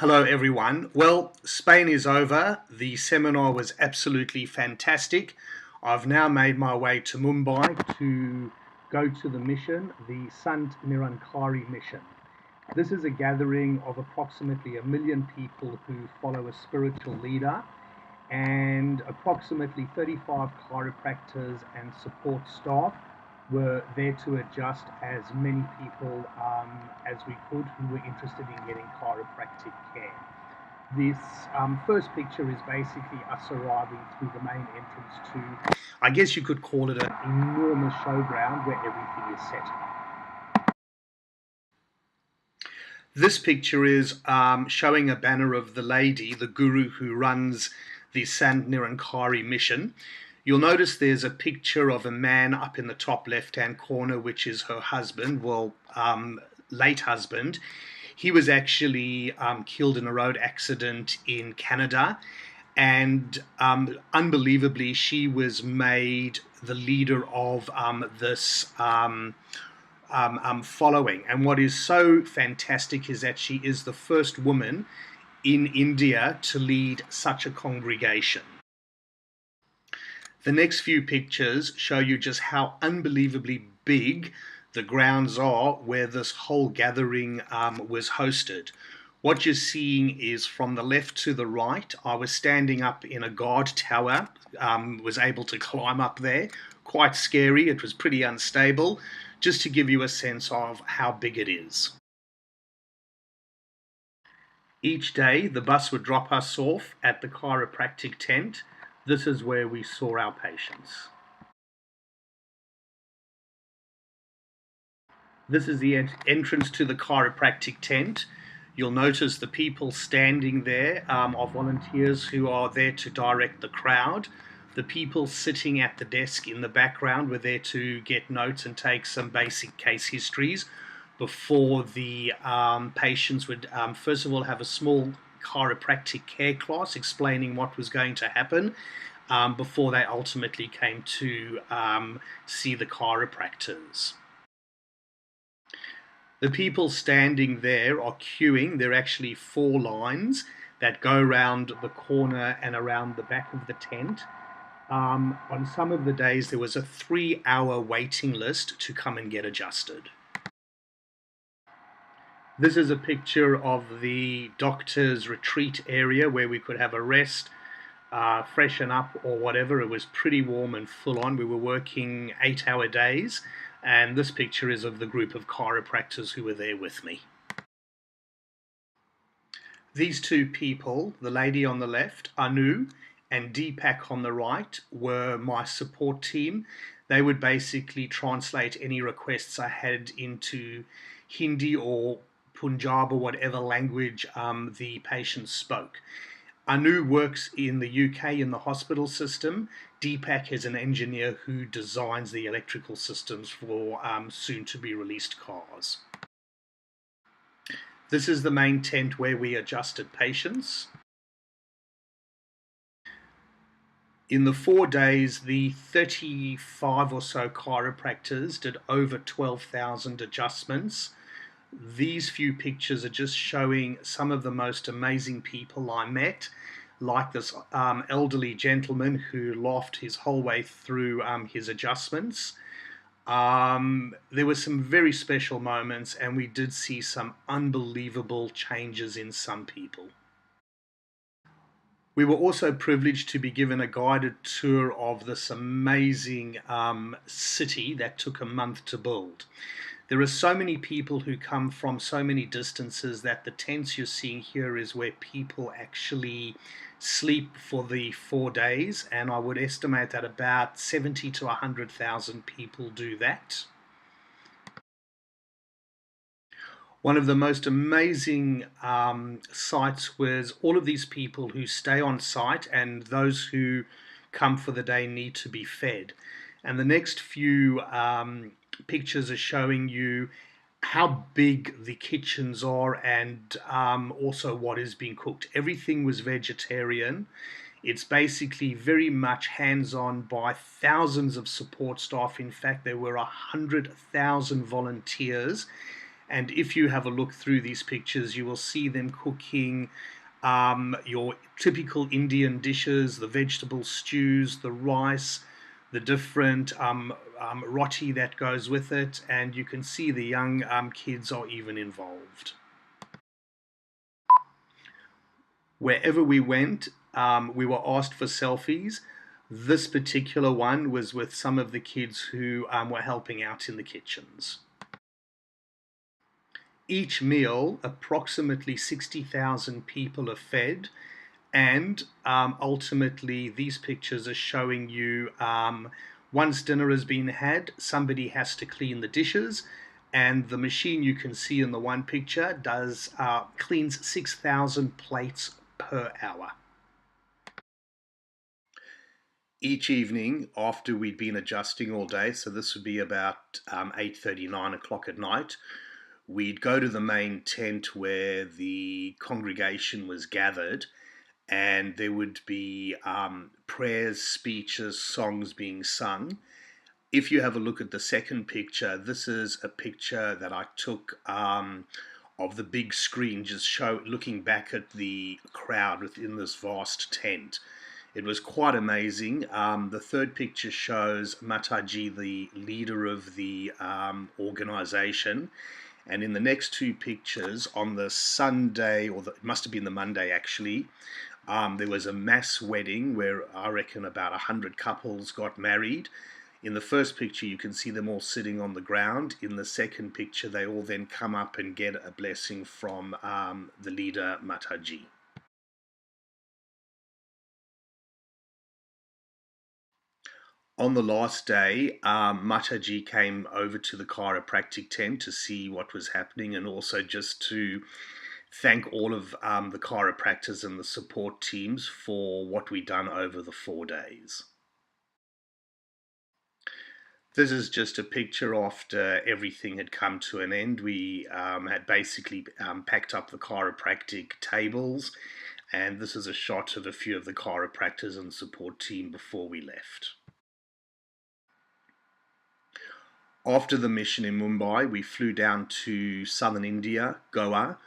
Hello everyone. Well, Spain is over. The seminar was absolutely fantastic. I've now made my way to Mumbai to go to the mission, the Sant Nirankari mission. This is a gathering of approximately 1 million people who follow a spiritual leader, and approximately 35 chiropractors and support staff were there to adjust as many people as we could who were interested in getting chiropractic care. This first picture is basically us arriving through the main entrance to, I guess you could call it, an enormous showground where everything is set. This picture is showing a banner of the lady, the guru who runs the Sant Nirankari mission. You'll notice there's a picture of a man up in the top left-hand corner, which is her husband, late husband. He was actually killed in a road accident in Canada, and unbelievably, she was made the leader of this following. And what is so fantastic is that she is the first woman in India to lead such a congregation. The next few pictures show you just how unbelievably big the grounds are where this whole gathering was hosted. What you're seeing is from the left to the right. I was standing up in a guard tower, was able to climb up there. Quite scary, it was pretty unstable, just to give you a sense of how big it is. Each day the bus would drop us off at the chiropractic tent. This is where we saw our patients. This is the entrance to the chiropractic tent. You'll notice the people standing there are volunteers who are there to direct the crowd. The people sitting at the desk in the background were there to get notes and take some basic case histories before the patients would first of all have a small chiropractic care class explaining what was going to happen before they ultimately came to see the chiropractors. The people standing there are queuing. There are actually 4 lines that go around the corner and around the back of the tent. On some of the days there was a 3-hour waiting list to come and get adjusted. This is a picture of the doctor's retreat area where we could have a rest, freshen up or whatever. It was pretty warm and full on. We were working 8-hour days, and this picture is of the group of chiropractors who were there with me. These 2 people, the lady on the left, Anu, and Deepak on the right, were my support team. They would basically translate any requests I had into Hindi or Punjab or whatever language the patients spoke. Anu works in the UK in the hospital system. Deepak is an engineer who designs the electrical systems for soon-to-be released cars. This is the main tent where we adjusted patients. In the 4 days, the 35 or so chiropractors did over 12,000 adjustments. These few pictures are just showing some of the most amazing people I met, like this elderly gentleman who laughed his whole way through his adjustments. There were some very special moments, and we did see some unbelievable changes in some people. We were also privileged to be given a guided tour of this amazing city that took a month to build. There are so many people who come from so many distances that the tents you're seeing here is where people actually sleep for the 4 days, and I would estimate that about 70 to 100,000 people do that. One of the most amazing sights was all of these people who stay on site, and those who come for the day need to be fed. And the next few pictures are showing you how big the kitchens are and also what is being cooked. Everything was vegetarian. It's basically very much hands-on by thousands of support staff. In fact, there were 100,000 volunteers, And if you have a look through these pictures, you will see them cooking your typical Indian dishes, the vegetable stews, the rice, the different roti that goes with it, and you can see the young kids are even involved. Wherever we went, we were asked for selfies. This particular one was with some of the kids who were helping out in the kitchens. Each meal, approximately 60,000 people are fed, and ultimately these pictures are showing you once dinner has been had, somebody has to clean the dishes, and the machine you can see in the one picture does cleans 6,000 plates per hour. Each evening after we'd been adjusting all day, so this would be about 8:30, 9 o'clock at night, we'd go to the main tent where the congregation was gathered, and there would be prayers, speeches, songs being sung. If you have a look at the second picture, this is a picture that I took of the big screen, just looking back at the crowd within this vast tent. It was quite amazing. The third picture shows Mataji, the leader of the organization. And in the next two pictures, on the Sunday, it must have been the Monday actually, there was a mass wedding where I reckon about 100 couples got married. In the first picture, you can see them all sitting on the ground. In the second picture, they all then come up and get a blessing from the leader, Mataji. On the last day, Mataji came over to the chiropractic tent to see what was happening, and also just to thank all of the chiropractors and the support teams for what we'd done over the 4 days. This is just a picture after everything had come to an end. We had basically packed up the chiropractic tables, and this is a shot of a few of the chiropractors and support team before we left. After the mission in Mumbai, we flew down to southern India, Goa,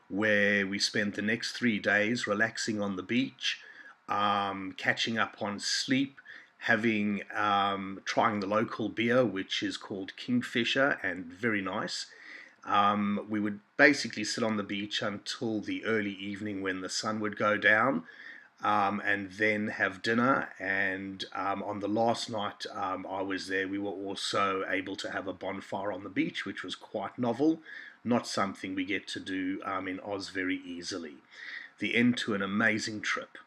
where we spent the next 3 days relaxing on the beach, catching up on sleep, trying the local beer, which is called Kingfisher, and very nice. We would basically sit on the beach until the early evening when the sun would go down, and then have dinner. And on the last night I was there, we were also able to have a bonfire on the beach, which was quite novel, not something we get to do in Oz very easily. The end to an amazing trip.